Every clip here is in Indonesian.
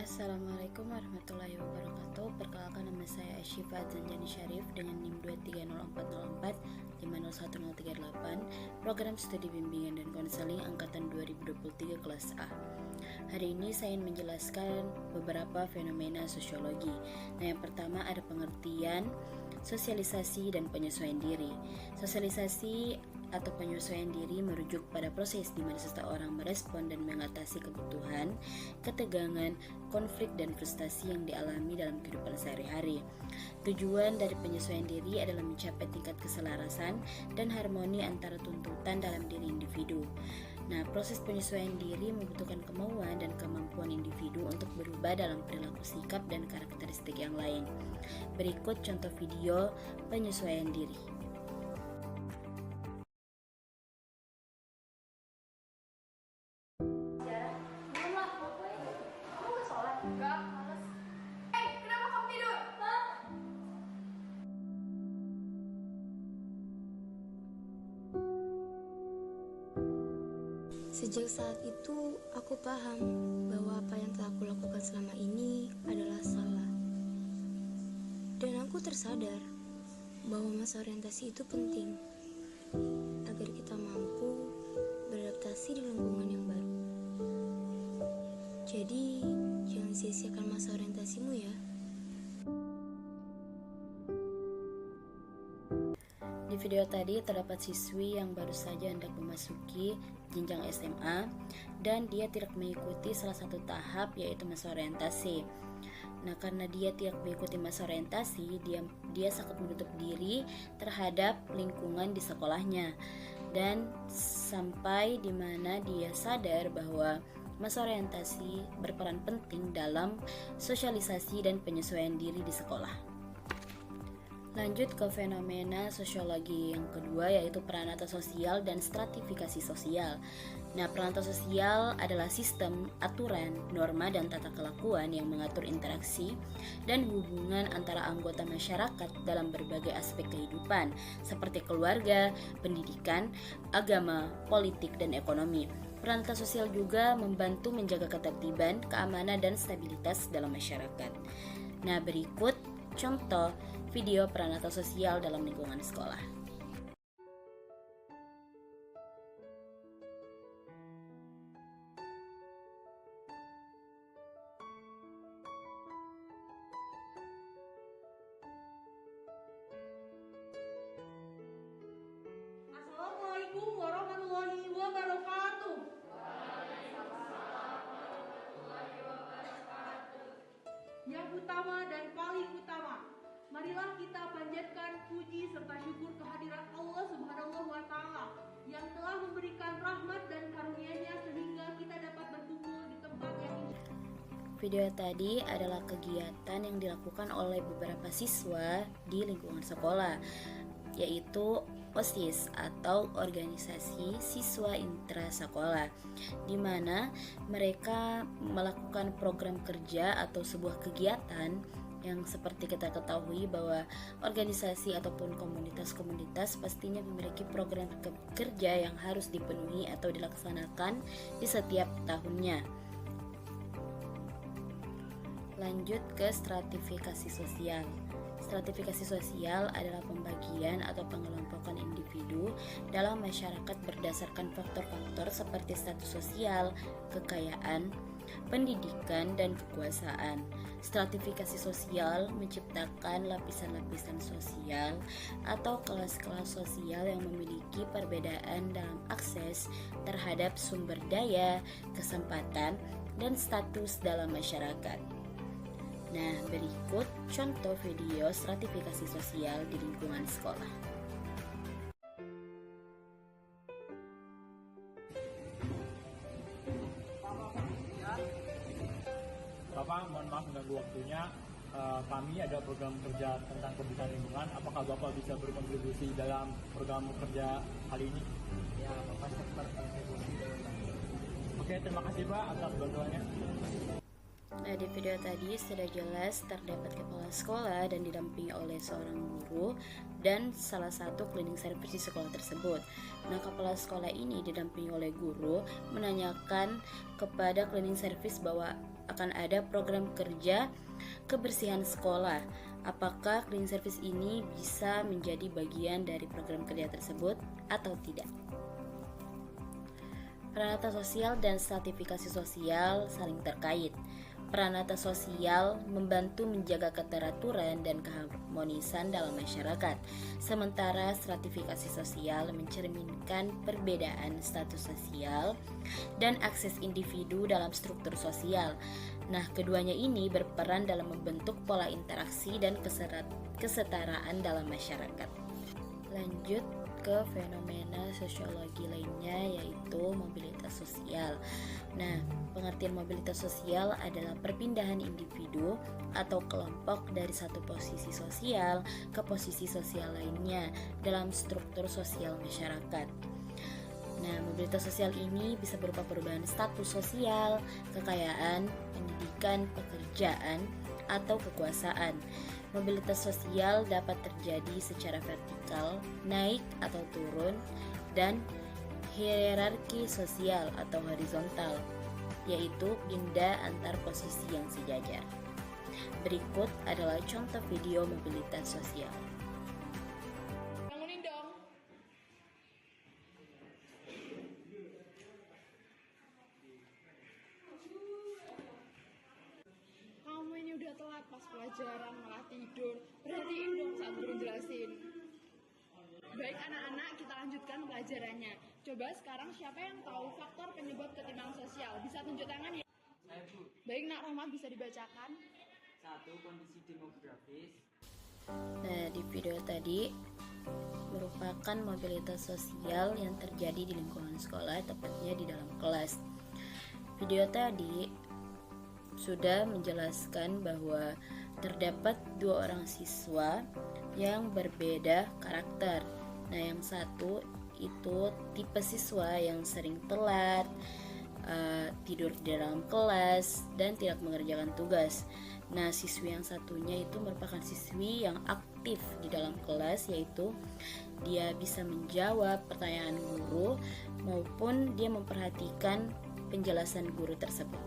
Assalamualaikum warahmatullahi wabarakatuh. Perkenalkan, nama saya Asyifa Zanjani Syarif dengan NIM 23040450138, Program Studi Bimbingan dan Konseling Angkatan 2023 kelas A. Hari ini saya ingin menjelaskan beberapa fenomena sosiologi. Nah, yang pertama ada pengertian, sosialisasi, dan penyesuaian diri. Sosialisasi atau penyesuaian diri merujuk pada proses di mana seseorang merespon dan mengatasi kebutuhan, ketegangan, konflik, dan frustasi yang dialami dalam kehidupan sehari-hari. Tujuan dari penyesuaian diri adalah mencapai tingkat keselarasan dan harmoni antara tuntutan dalam diri individu. Nah, proses penyesuaian diri membutuhkan kemauan dan kemampuan individu untuk berubah dalam perilaku, sikap, dan karakteristik yang lain. Berikut contoh video penyesuaian diri. Sejak saat itu, aku paham bahwa apa yang telah aku lakukan selama ini adalah salah. Dan aku tersadar bahwa masa orientasi itu penting agar kita mampu beradaptasi di lingkungan yang baru. Jadi, jangan sia-siakan masa orientasimu ya. Di video tadi terdapat siswi yang baru saja hendak memasuki jenjang SMA dan dia tidak mengikuti salah satu tahap, yaitu masa orientasi. Nah, karena dia tidak mengikuti masa orientasi, dia sangat menutup diri terhadap lingkungan di sekolahnya, dan sampai di mana dia sadar bahwa masa orientasi berperan penting dalam sosialisasi dan penyesuaian diri di sekolah. Lanjut ke fenomena sosiologi yang kedua, yaitu peranata sosial dan stratifikasi sosial. Nah, peranata sosial adalah sistem, aturan, norma, dan tata kelakuan yang mengatur interaksi dan hubungan antara anggota masyarakat dalam berbagai aspek kehidupan, seperti keluarga, pendidikan, agama, politik, dan ekonomi. Peranata sosial juga membantu menjaga ketertiban, keamanan, dan stabilitas dalam masyarakat. Nah, berikut contoh video peranata sosial dalam lingkungan sekolah. Assalamualaikum warahmatullahi wabarakatuh. Yang utama dan paling utama, marilah kita panjatkan puji serta syukur kehadirat Allah Subhanahu wa Ta'ala yang telah memberikan rahmat dan karunia-Nya sehingga kita dapat berkumpul di tempat yang indah. Video tadi adalah kegiatan yang dilakukan oleh beberapa siswa di lingkungan sekolah, yaitu OSIS atau organisasi siswa intrasekolah, di mana mereka melakukan program kerja atau sebuah kegiatan yang seperti kita ketahui bahwa organisasi ataupun komunitas-komunitas pastinya memiliki program kerja yang harus dipenuhi atau dilaksanakan di setiap tahunnya. Lanjut ke stratifikasi sosial. Stratifikasi sosial adalah pembagian atau pengelompokan individu dalam masyarakat berdasarkan faktor-faktor seperti status sosial, kekayaan, pendidikan, dan kekuasaan. Stratifikasi sosial menciptakan lapisan-lapisan sosial atau kelas-kelas sosial yang memiliki perbedaan dalam akses terhadap sumber daya, kesempatan, dan status dalam masyarakat. Nah, berikut contoh video stratifikasi sosial di lingkungan sekolah. Bapak, mohon maaf mengganggu waktunya. Kami ada program kerja tentang kebersihan lingkungan. Apakah Bapak bisa berkontribusi dalam program kerja kali ini? Ya, Bapak siap berkontribusi. Oke, terima kasih Pak atas bantuannya. Nah, di video tadi sudah jelas terdapat kepala sekolah dan didampingi oleh seorang guru dan salah satu cleaning service di sekolah tersebut. Nah, kepala sekolah ini didampingi oleh guru menanyakan kepada cleaning service bahwa akan ada program kerja kebersihan sekolah. Apakah cleaning service ini bisa menjadi bagian dari program kerja tersebut atau tidak? Peranata sosial dan stratifikasi sosial saling terkait. Peranata sosial membantu menjaga keteraturan dan keharmonisan dalam masyarakat, sementara stratifikasi sosial mencerminkan perbedaan status sosial dan akses individu dalam struktur sosial. Nah, keduanya ini berperan dalam membentuk pola interaksi dan kesetaraan dalam masyarakat. Lanjut ke fenomena sosiologi lainnya, yaitu mobilitas sosial. Nah, pengertian mobilitas sosial adalah perpindahan individu atau kelompok dari satu posisi sosial ke posisi sosial lainnya dalam struktur sosial masyarakat. Nah, mobilitas sosial ini bisa berupa perubahan status sosial, kekayaan, pendidikan, pekerjaan, atau kekuasaan. Mobilitas sosial dapat terjadi secara vertikal, naik atau turun, dan hierarki sosial atau horizontal, yaitu pindah antar posisi yang sejajar. Berikut adalah contoh video mobilitas sosial. Bangunin dong. Kamu ini udah telat pas pelajaran malah tidur. Perhatiin dong saat guru jelasin. Baik anak-anak, kita lanjutkan pelajarannya. Coba sekarang siapa yang tahu faktor penyebab ketimpangan sosial? Bisa tunjuk tangan ya? Saya Bu. Baik Nak Rahmat, bisa dibacakan. 1. Kondisi demografis. Nah, di video tadi merupakan mobilitas sosial yang terjadi di lingkungan sekolah, tepatnya di dalam kelas. Video tadi sudah menjelaskan bahwa terdapat 2 orang siswa yang berbeda karakter. Nah, yang satu itu tipe siswa yang sering telat, tidur di dalam kelas, dan tidak mengerjakan tugas. Nah, siswi yang satunya itu merupakan siswi yang aktif di dalam kelas, yaitu dia bisa menjawab pertanyaan guru maupun dia memperhatikan penjelasan guru tersebut.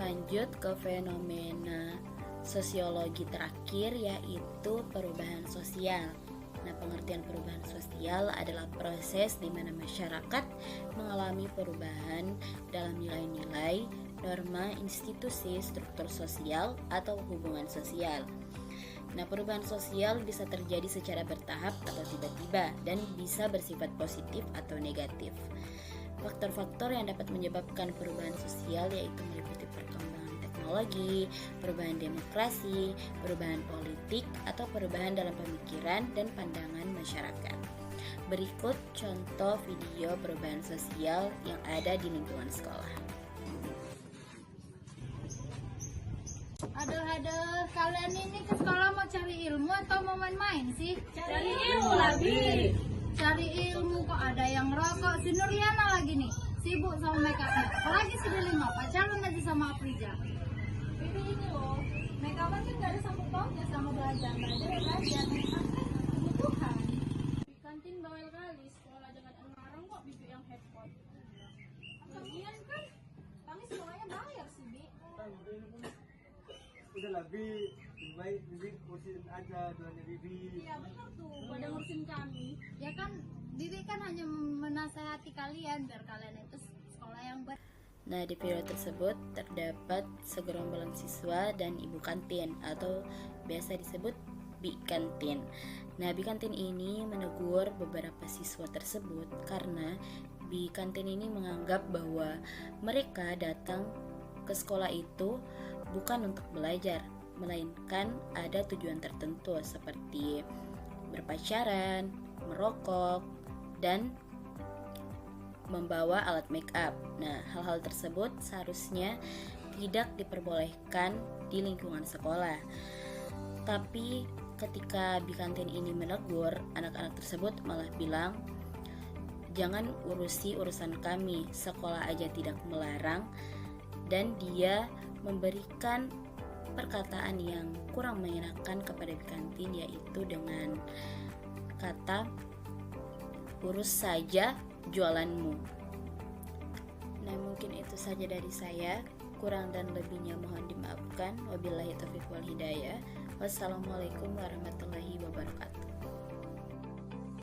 Lanjut ke fenomena sosiologi terakhir, yaitu perubahan sosial. Nah, pengertian perubahan sosial adalah proses di mana masyarakat mengalami perubahan dalam nilai-nilai, norma, institusi, struktur sosial, atau hubungan sosial. Nah, perubahan sosial bisa terjadi secara bertahap atau tiba-tiba dan bisa bersifat positif atau negatif. Faktor-faktor yang dapat menyebabkan perubahan sosial yaitu meliputi perkembangan teknologi, perubahan demokrasi, perubahan politik, atau perubahan dalam pemikiran dan pandangan masyarakat. Berikut contoh video perubahan sosial yang ada di lingkungan sekolah. Aduh, kalian ini ke sekolah mau cari ilmu atau mau main-main sih? Cari ilmu lagi. Cari ilmu kok ada yang rokok. Si Nuriana lagi nih, sibuk sama makeupnya. Apalagi si Delima, pacaran aja sama Aprija. Bibi ini loh, make up kan gak ada sangkut pautnya sama belajar. Belajar ya belajar, make up kan kebutuhan. Di kantin bawel kali, sekolah jangan ngarang kok bibi yang headphone. Lagian kan, kami semuanya bayar sih, Bi. Udah lebih baik Bibi urusin aja doanya Bibi. Iya benar tuh, pada ngurusin kami. Ya kan, Bibi kan hanya menasehati kalian biar kalian itu sekolah yang Nah, di video tersebut terdapat segerombolan siswa dan ibu kantin atau biasa disebut Bi Kantin. Nah, Bi Kantin ini menegur beberapa siswa tersebut karena Bi Kantin ini menganggap bahwa mereka datang ke sekolah itu bukan untuk belajar, melainkan ada tujuan tertentu seperti berpacaran, merokok, dan membawa alat make up. Nah, hal-hal tersebut seharusnya tidak diperbolehkan di lingkungan sekolah. Tapi ketika Bi Kantin ini menegur, anak-anak tersebut malah bilang, "Jangan urusi urusan kami, sekolah aja tidak melarang." Dan dia memberikan perkataan yang kurang menyenangkan kepada Bi Kantin, yaitu dengan kata, "Urus saja jualanmu." Nah, mungkin itu saja dari saya. Kurang dan lebihnya mohon dimaafkan. Wabillahi taufiq wal hidayah. Wassalamualaikum warahmatullahi wabarakatuh.